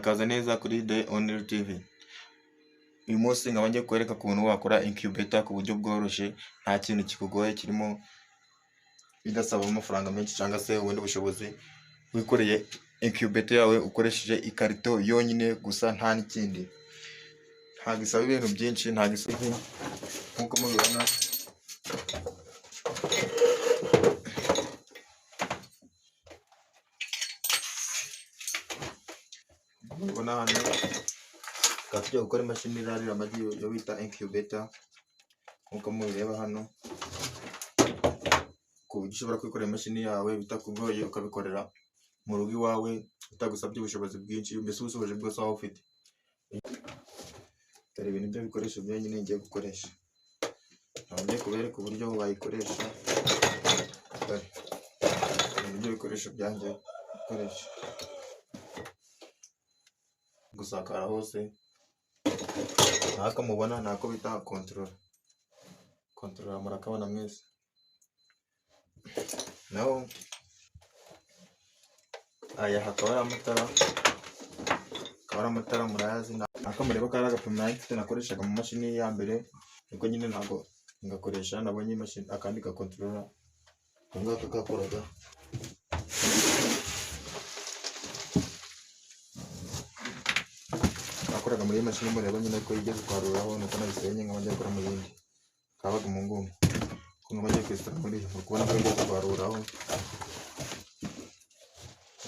Murakaza neza kuri The Only TV. Uyu munsi nkaba ngiye kwereka ukuntu wakora incubator ku buryo bworoshye, nta kintu kikugoye kirimo, bidasaba amafaranga menshi cyangwa se ubundi bushobozi. Wikoreye incubator yawe ukoresheje ikarito yonyine gusa, nta n'ikindi. Ntabwo isaba ibintu byinshi, ntabwo isaba nk'uko mubibona. Mubona hano tukaba tugiye gukora imashini irarira amagi yo bita incubator, nk'uko mubireba hano, ku buryo ushobora kwikorera imashini yawe bitakugoye, ukabikorera mu rugo iwawe bitagusabye ubushobozi bwinshi, mbese ubushobozi bwose waba ufite. Dore ibintu byo bikoresho byonyine ngiye gukoresha, ngiye kubereka uburyo wayikoresha. Dore ibintu byo bikoresho byanjye gukoresha, gusakara hose. Aka mubona nako bita control, murakabona mwese. Naho aya hakaba ari amatara, murayazi. Aka mureba ko ari agapimo mfite nakoreshaga mu mashini ya mbere, niko nyine ntabwo ngakoresha. Nabonye imashini akandi gakontorora ngaka kakoraga. Nakoraga muri iyi mashini, mureba nyine ko igeze kwaruraho, nuko nabisenye nkaba ngiye gukora mu yindi. Kabaga mu nguni ko nkaba ngiye kwesitara muri iyi, muri kubona ko igeze kwaruraho,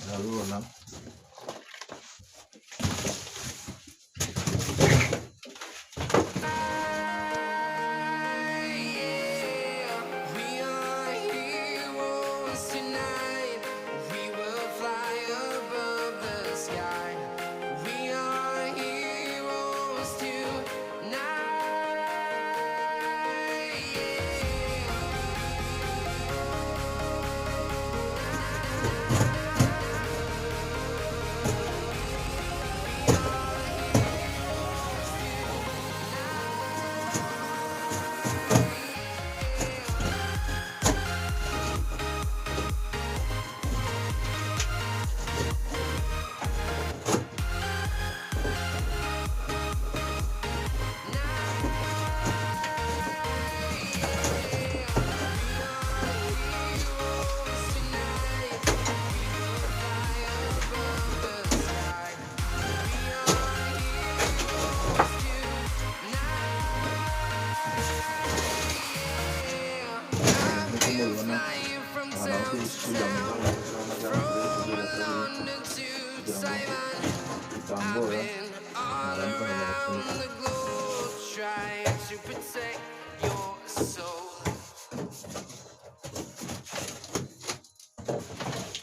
murabibona.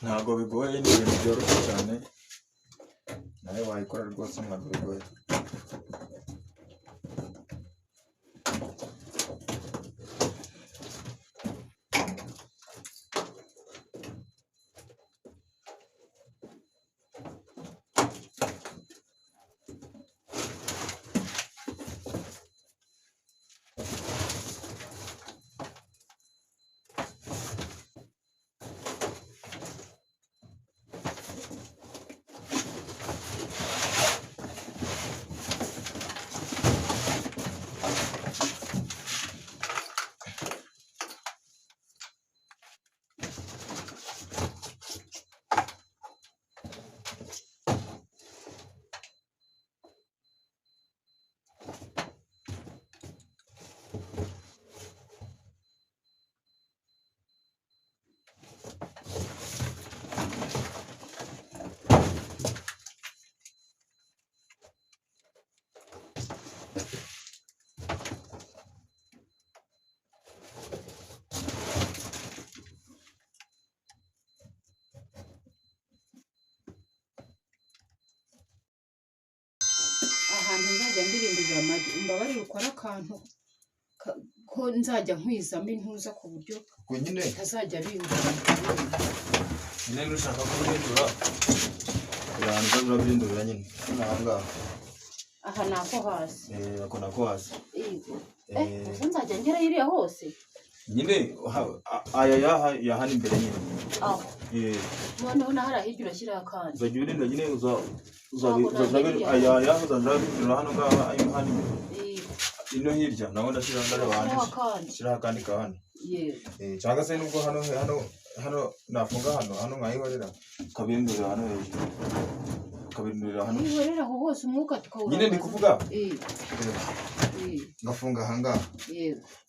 Ntabwo bigoye, ni ibintu byoroshye cyane, nawe wayikora rwose, ntabwo bigoye. Ahantu nzajya ndirindira amagi, umbabarire ukora akantu ko nzajya nkwizamo intuza ku buryo bitazajya bindura. Nyine nushaka kubihindura, uranza urabihindurira nyine. Aha aha nako hasi, ako nako hasi. ubu nzajya ngera iriya hose. nyine aya ya hano imbere nyine aho noneho naho hirya urashyiraho akandi uzajya urinda nyine uzajya hano ngaha ayo hano ino hirya naho ndashyiraho ndareba hanze shyiraho akandi ka hano cyangwa se nubwo hano nafunga hano nkayihorera ukabirindurira hano hejuru ukabirindurira hano ihorera aho hose umwuka tukawuraba nyine ndi kuvuga ngafunga ahangaha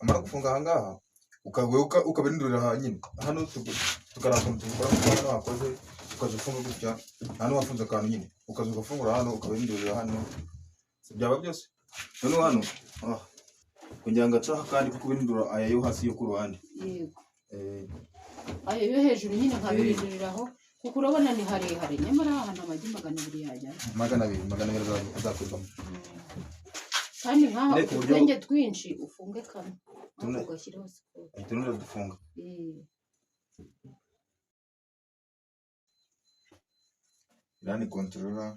amara gufunga ahangaha ukabirindurira nyine hano tukaraka tubikora hano hakoze ukaza ufunga gutya hano wafunze akantu nyine ukaza ugafungura hano ukabirindurira hano byaba byose noneho hano kugira ngo acaho kandi kubirindura aya yo hasi yo ku ruhande ayo yo hejuru nyine nkabirinduriraho kuko urabona ni harehare nyamara ahantu amagi 200 yajya 200 azakorwamo kandi nkaho utwenge twinshi ufunge kamwe ugashyiraho siporo tunuza dufunga irani controller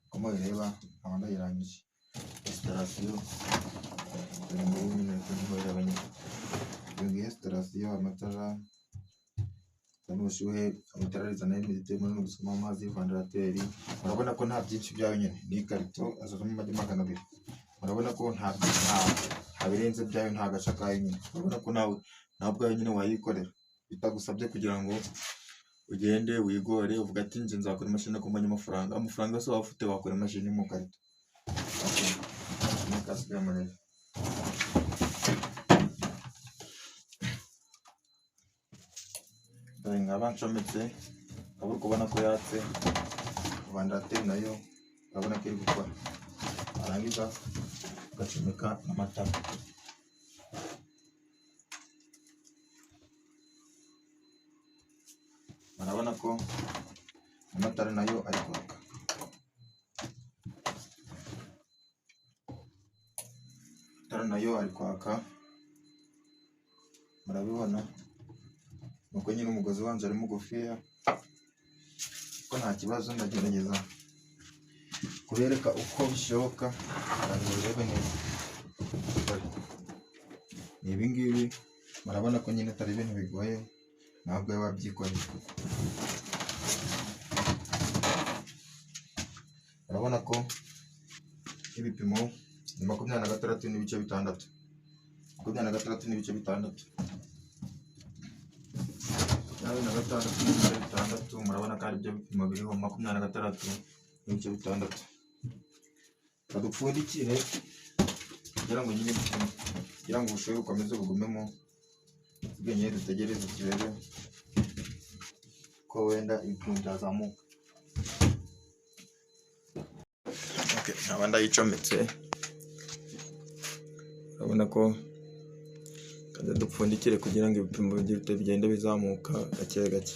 como ireba abanda yirangije installation installation amatara n'ubushyuhe amatara rizana imidite muri gusoma amazi vandarateri urabona ko nta byinshi byayo nyine ni ikarito azazamo amagi 200 urabona ko nta birenze byayo nta gace kayo nyine urabona ko nawe ubwayo nyine wayikorera bitagusabye kugira ngo ugende wigore uvuga ati nje nzakora imashini ko mbanye amafaranga se wafite wakora imashini mu karito nakasigaye amarebe nkaba ncometse ukaba kubona ko yatse vandarateri nayo urabona ko iri gukora arangiza ugacomeka n'amatara urabona ko amatara nayo ari kwaka murabibona nuko nyine umugozi wanjye ari mugufiya ko nta kibazo ndagerageza kubereka uko bishoboka kandi urebe neza ni ibingibi murabona ko nyine atari ibintu bigoye ntabwo wabyikorera urabona ko ibipimo ni 26 n'ibice 6 26 n'ibice 6 murabona ko ari byo bipimo biriho 26 n'ibice 6 badupfundikire kugira ngo nyine kugira ngo ubushobozi bukomeze bugumemo tuganye dutegereze turebe ko wenda ibipimo byazamuka nkaba ndayicometse urabona ko kandi dupfundikire kugira ngo ibipimo bigende bizamuka gake gake